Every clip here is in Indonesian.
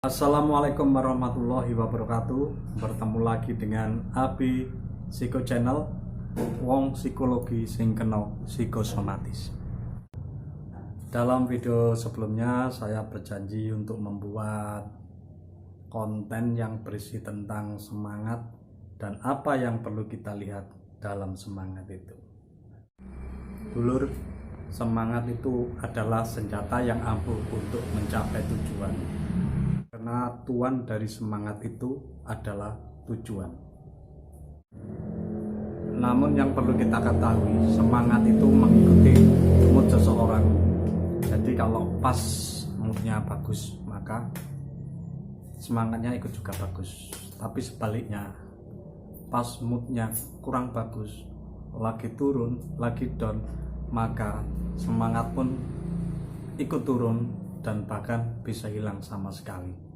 Assalamualaikum warahmatullahi wabarakatuh. Bertemu lagi dengan Abi Psiko Channel, wong psikologi sing kena psikosomatis. Dalam video sebelumnya saya berjanji untuk membuat konten yang berisi tentang semangat dan apa yang perlu kita lihat dalam semangat itu. Dulur, semangat itu adalah senjata yang ampuh untuk mencapai tujuan. Karena tuan dari semangat itu adalah tujuan. Namun yang perlu kita ketahui, semangat itu mengikuti mood seseorang. Jadi kalau pas moodnya bagus, maka semangatnya ikut juga bagus. Tapi sebaliknya, pas moodnya kurang bagus, lagi turun, lagi down, maka semangat pun ikut turun dan bahkan bisa hilang sama sekali.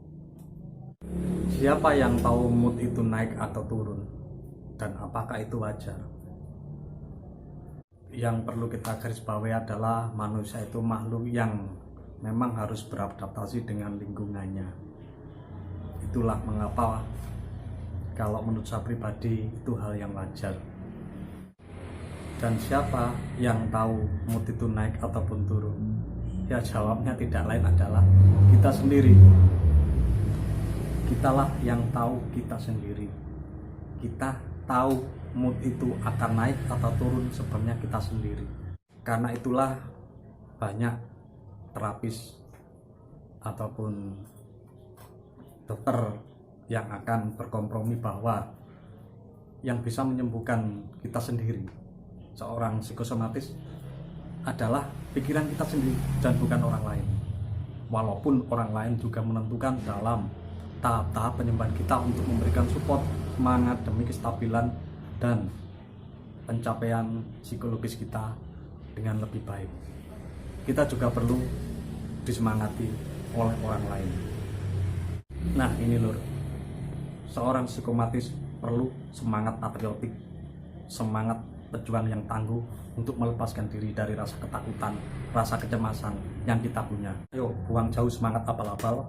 Siapa yang tahu mood itu naik atau turun, dan apakah itu wajar? Yang perlu kita garis bawahi adalah manusia itu makhluk yang memang harus beradaptasi dengan lingkungannya. Itulah mengapa kalau menurut saya pribadi itu hal yang wajar. Dan siapa yang tahu mood itu naik ataupun turun? Ya jawabnya tidak lain adalah kita sendiri. Kitalah yang tahu kita sendiri. Kita tahu mood itu akan naik atau turun sebenarnya kita sendiri. Karena itulah banyak terapis ataupun dokter yang akan berkompromi bahwa yang bisa menyembuhkan kita sendiri, seorang psikosomatis, adalah pikiran kita sendiri dan bukan orang lain. Walaupun orang lain juga menentukan dalam tahap-tahap penyembuhan kita untuk memberikan support, semangat demi kestabilan dan pencapaian psikologis kita dengan lebih baik. Kita juga perlu disemangati oleh orang lain. Nah ini lur, seorang psikomatis perlu semangat patriotik, semangat pejuang yang tangguh untuk melepaskan diri dari rasa ketakutan, rasa kecemasan yang kita punya. Ayo buang jauh semangat abal-abal,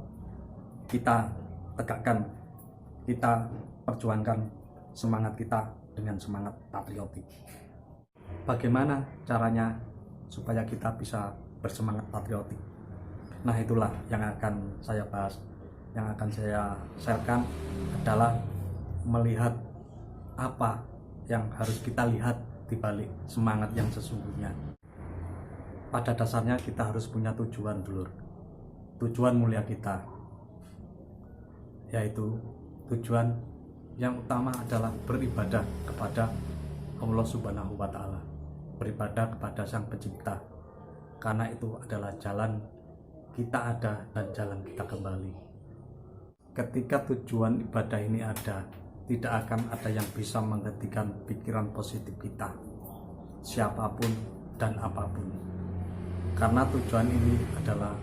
kita tegakkan, kita perjuangkan semangat kita dengan semangat patriotik. Bagaimana caranya supaya kita bisa bersemangat patriotik? Nah itulah yang akan saya bahas, yang akan saya sharekan adalah melihat apa yang harus kita lihat di balik semangat yang sesungguhnya. Pada dasarnya kita harus punya tujuan dulur, tujuan mulia kita, yaitu tujuan yang utama adalah beribadah kepada Allah Subhanahu wa Ta'ala, beribadah kepada Sang Pencipta, karena itu adalah jalan kita ada dan jalan kita kembali. Ketika tujuan ibadah ini ada, tidak akan ada yang bisa menghentikan pikiran positif kita, siapapun dan apapun, karena tujuan ini adalah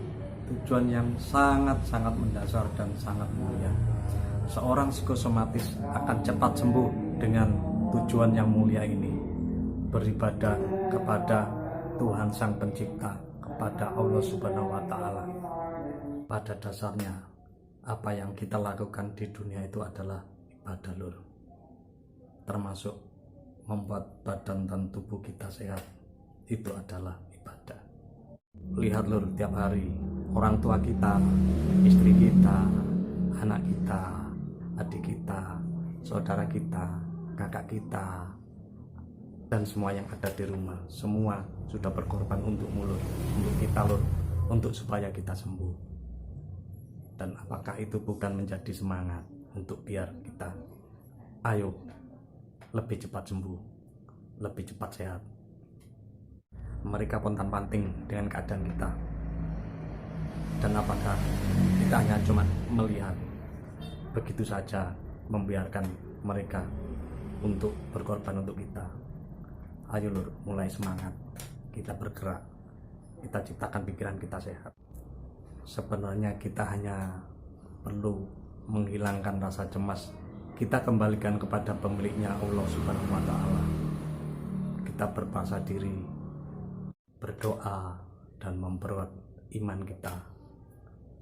tujuan yang sangat-sangat mendasar dan sangat mulia. Seorang psikosomatis akan cepat sembuh dengan tujuan yang mulia ini, beribadah kepada Tuhan Sang Pencipta, kepada Allah Subhanahu wa Ta'ala. Pada dasarnya apa yang kita lakukan di dunia itu adalah ibadah lur, termasuk membuat badan dan tubuh kita sehat, itu adalah ibadah. Lihat lur, tiap hari orang tua kita, istri kita, anak kita, adik kita, saudara kita, kakak kita, dan semua yang ada di rumah, semua sudah berkorban untuk mulut, untuk kita lur, untuk supaya kita sembuh. Dan apakah itu bukan menjadi semangat untuk biar kita ayo lebih cepat sembuh, lebih cepat sehat? Mereka pontang-panting dengan keadaan kita. Dan apakah kita hanya cuma melihat begitu saja, membiarkan mereka untuk berkorban untuk kita? Ayo lur, mulai semangat, kita bergerak, kita ciptakan pikiran kita sehat. Sebenarnya kita hanya perlu menghilangkan rasa cemas, kita kembalikan kepada pemiliknya, Allah Subhanahu wa Ta'ala. Kita berpuasa diri, berdoa dan memperkuat iman kita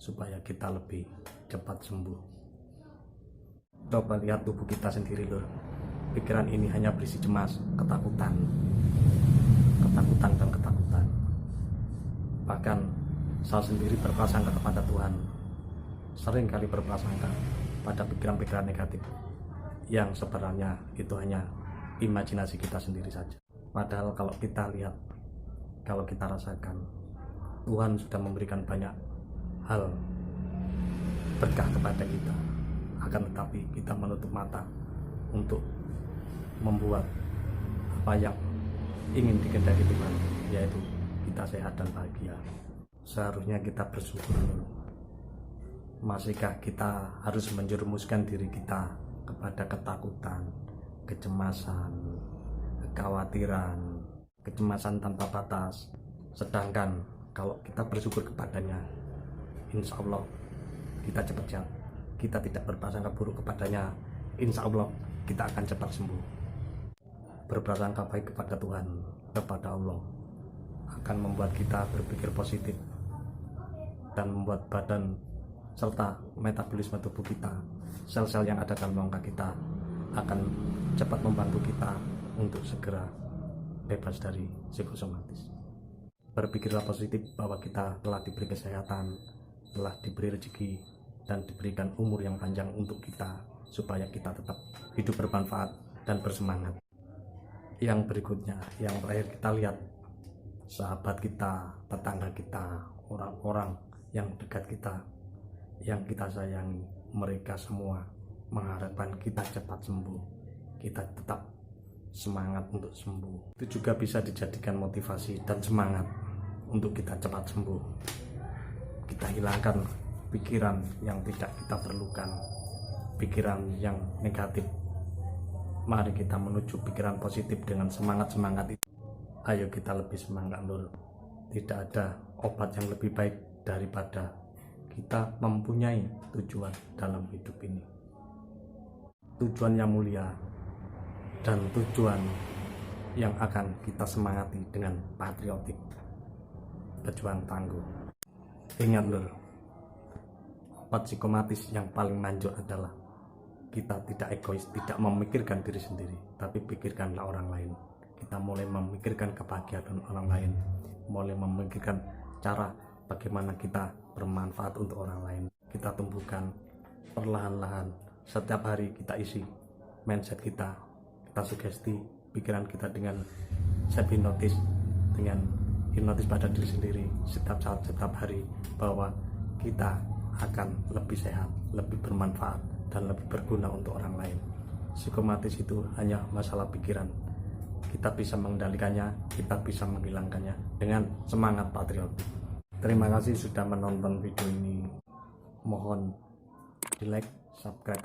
supaya kita lebih cepat sembuh. Coba lihat tubuh kita sendiri lur. Pikiran ini hanya berisi cemas, ketakutan dan ketakutan. Bahkan saya sendiri berprasangka kepada Tuhan, sering kali berprasangka pada pikiran-pikiran negatif yang sebenarnya itu hanya imajinasi kita sendiri saja. Padahal kalau kita lihat, kalau kita rasakan, Tuhan sudah memberikan banyak hal berkah kepada kita. Akan tetapi kita menutup mata untuk membuat apa yang ingin dikehendaki Tuhan, yaitu kita sehat dan bahagia. Seharusnya kita bersyukur. Masihkah kita harus menjerumuskan diri kita kepada ketakutan, kecemasan, kekhawatiran, kecemasan tanpa batas? Sedangkan kalau kita bersyukur kepadanya, insya Allah kita cepat sehat. Kita tidak berprasangka buruk kepadanya, insya Allah kita akan cepat sembuh. Berprasangka baik kepada Tuhan, kepada Allah, akan membuat kita berpikir positif dan membuat badan serta metabolisme tubuh kita, sel-sel yang ada dalam rongga kita akan cepat membantu kita untuk segera bebas dari psikosomatis. Berpikirlah positif bahwa kita telah diberi kesehatan, telah diberi rezeki, dan diberikan umur yang panjang untuk kita, supaya kita tetap hidup bermanfaat dan bersemangat. Yang berikutnya, yang terakhir, kita lihat sahabat kita, tetangga kita, orang-orang yang dekat kita, yang kita sayangi, mereka semua mengharapkan kita cepat sembuh. Kita tetap semangat untuk sembuh. Itu juga bisa dijadikan motivasi dan semangat untuk kita cepat sembuh. Kita hilangkan pikiran yang tidak kita perlukan, pikiran yang negatif. Mari kita menuju pikiran positif dengan semangat-semangat itu. Ayo kita lebih semangat lur. Tidak ada obat yang lebih baik daripada kita mempunyai tujuan dalam hidup ini. Tujuan yang mulia dan tujuan yang akan kita semangati dengan patriotik, berjuang tangguh. Ingat lur, obat psikomatis yang paling manjur adalah kita tidak egois, tidak memikirkan diri sendiri, tapi pikirkanlah orang lain. Kita mulai memikirkan kebahagiaan orang lain, mulai memikirkan cara bagaimana kita bermanfaat untuk orang lain. Kita tumbuhkan perlahan-lahan, setiap hari kita isi mindset kita sugesti pikiran kita dengan self hipnotis, dengan hipnotis pada diri sendiri setiap saat, setiap hari, bahwa kita akan lebih sehat, lebih bermanfaat, dan lebih berguna untuk orang lain. Psikomatis itu hanya masalah pikiran. Kita bisa mengendalikannya, kita bisa menghilangkannya dengan semangat patriotik. Terima kasih sudah menonton video ini. Mohon di like, subscribe,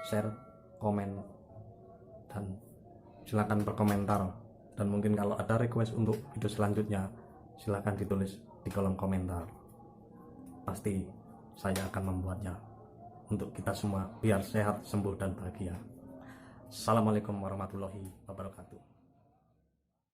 share, komen, dan silakan berkomentar. Dan mungkin kalau ada request untuk video selanjutnya, silakan ditulis di kolom komentar. Pasti saya akan membuatnya untuk kita semua biar sehat, sembuh, dan bahagia. Assalamualaikum warahmatullahi wabarakatuh.